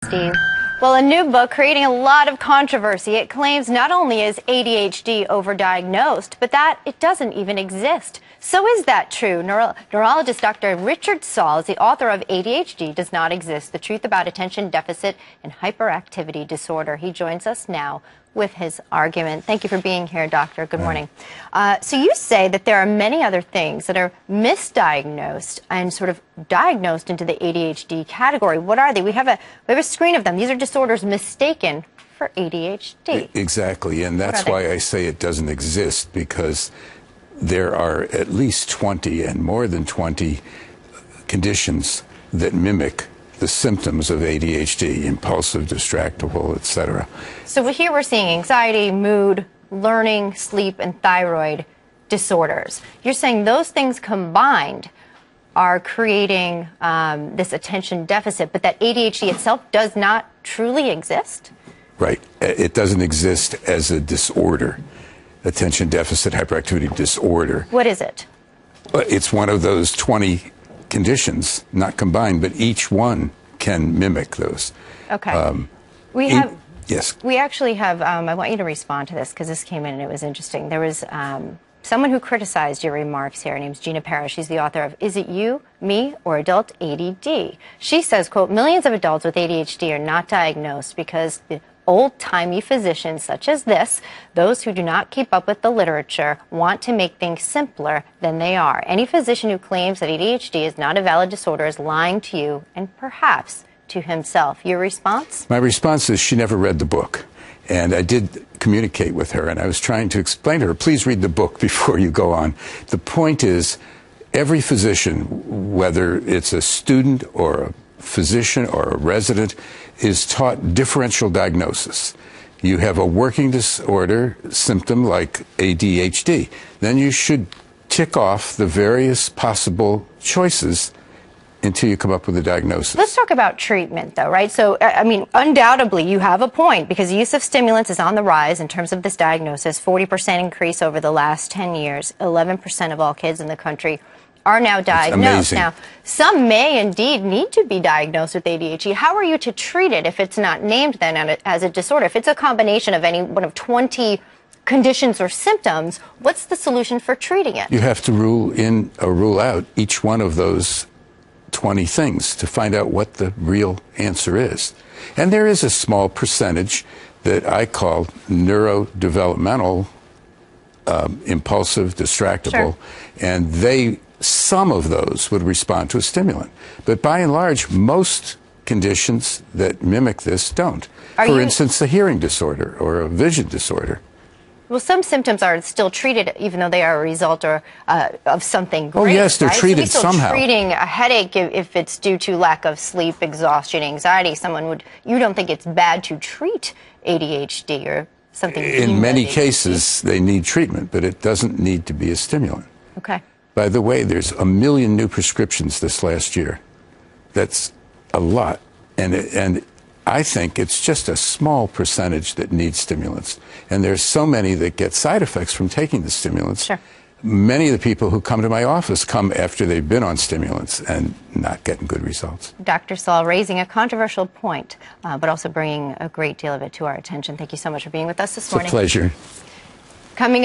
Steve. Well, a new book creating a lot of controversy. It claims not only is ADHD overdiagnosed, but that it doesn't even exist. So is that true? Neurologist Dr. Richard Saul is the author of ADHD Does Not Exist, The Truth About Attention Deficit and Hyperactivity Disorder. He joins us now with his argument. Thank you for being here, Doctor. Good morning. So you say that there are many other things that are misdiagnosed and sort of diagnosed into the ADHD category. What are they? We have a screen of them. These are disorders mistaken for ADHD. Exactly, and that's why I say it doesn't exist, because there are at least 20 and more than 20 conditions that mimic the symptoms of ADHD, impulsive, distractible, etc. So here we're seeing anxiety, mood, learning, sleep, and thyroid disorders. You're saying those things combined are creating this attention deficit, but that ADHD itself does not truly exist? Right. It doesn't exist as a disorder, attention deficit hyperactivity disorder. What is it? It's one of those 20 conditions, not combined, but each one can mimic those. Okay. Yes. We actually have, I want you to respond to this because this came in and it was interesting. There was someone who criticized your remarks here. Her name's Gina Parrish. She's the author of Is It You, Me, or Adult ADD? She says, quote, millions of adults with ADHD are not diagnosed because the old-timey physicians such as this, those who do not keep up with the literature, want to make things simpler than they are. Any physician who claims that ADHD is not a valid disorder is lying to you and perhaps to himself. Your response? My response is she never read the book. And I did communicate with her, and I was trying to explain to her, please read the book before you go on. The point is, every physician, whether it's a student or a physician or a resident, is taught differential diagnosis. You have a working disorder symptom like ADHD. Then you should tick off the various possible choices until you come up with a diagnosis. Let's talk about treatment, though, right? So, I mean, undoubtedly, you have a point, because the use of stimulants is on the rise in terms of this diagnosis. 40% increase over the last 10 years. 11% of all kids in the country are now diagnosed. Now, some may indeed need to be diagnosed with ADHD. How are you to treat it if it's not named then as a disorder? If it's a combination of any one of 20 conditions or symptoms, what's the solution for treating it? You have to rule in or rule out each one of those 20 things to find out what the real answer is. And there is a small percentage that I call neurodevelopmental, impulsive, distractible, and some of those would respond to a stimulant. But by and large, most conditions that mimic this don't. For instance, a hearing disorder or a vision disorder. Well, some symptoms are still treated, even though they are a result of something great. Oh, yes, they're treated so somehow. Treating a headache if it's due to lack of sleep, exhaustion, anxiety, you don't think it's bad to treat ADHD or something? In many cases, they need treatment, but it doesn't need to be a stimulant. Okay. By the way, there's 1 million new prescriptions this last year. That's a lot. And I think it's just a small percentage that needs stimulants. And there's so many that get side effects from taking the stimulants. Sure. Many of the people who come to my office come after they've been on stimulants and not getting good results. Dr. Saul raising a controversial point, but also bringing a great deal of it to our attention. Thank you so much for being with us this morning. It's a pleasure. Coming up.